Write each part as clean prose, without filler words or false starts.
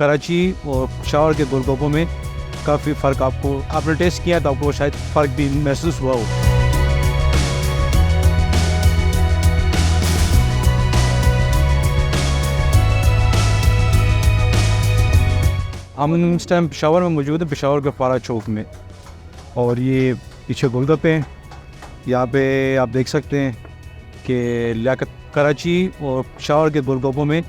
कराची और पेशावर के गोलगप्पों में काफ़ी फ़र्क आपने टेस्ट किया तो आपको शायद फ़र्क भी महसूस हुआ हो। हम इस टाइम पेशावर में मौजूद है, पेशावर के फारा चौक में, और ये पीछे गोलगप्पे हैं। यहाँ पे आप देख सकते हैं कि लियाकत कराची और पेशावर के गोलगप्पों में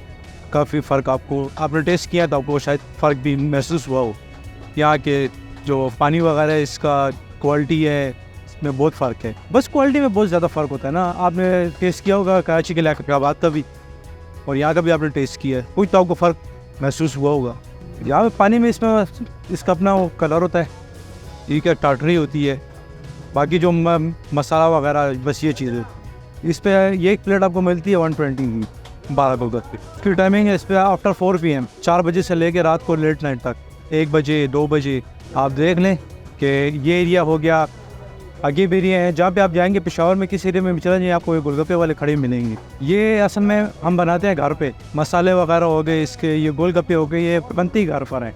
काफ़ी फ़र्क आपने टेस्ट किया तो आपको शायद फ़र्क भी महसूस हुआ हो। यहाँ के जो पानी वगैरह है, इसका क्वालिटी है, इसमें बहुत फ़र्क है। बस क्वालिटी में बहुत ज़्यादा फ़र्क होता है ना। आपने टेस्ट किया होगा कराची के लियाकत कबाब का भी, और यहाँ का भी आपने टेस्ट किया है, कुछ तो आपको फ़र्क महसूस हुआ होगा। यहाँ पे पानी में इसमें इसका अपना वो कलर होता है, ये क्या टाटरी होती है, बाकी जो मसाला वगैरह बस ये चीज़ें। इस पर ये एक प्लेट आपको मिलती है 120 की 12 गोलगप्पे। इसकी टाइमिंग है इस पर आफ्टर 4 PM 4 बजे से लेकर रात को लेट नाइट तक 1 बजे 2 बजे। आप देख लें कि ये एरिया हो गया। आगे भी एरिया है जहाँ पे आप जाएंगे, पेशावर में किस एरिया में भी चला जाए आपको ये गोलगप्पे वाले खड़े मिलेंगे। ये असल में हम बनाते हैं घर पे, मसाले वगैरह हो गए इसके, ये गोलगप्पे हो गए, ये बनती घर पर है।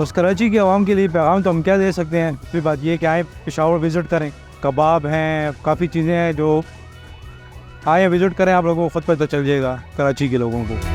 उस कराची के आवाम के लिए पैगाम तो हम क्या दे सकते हैं, फिर बात ये कि आए पेशावर विज़िट करें, कबाब हैं, काफ़ी चीज़ें हैं जो आए विज़िट करें, आप लोगों को खुद पता चल जाएगा कराची के लोगों को।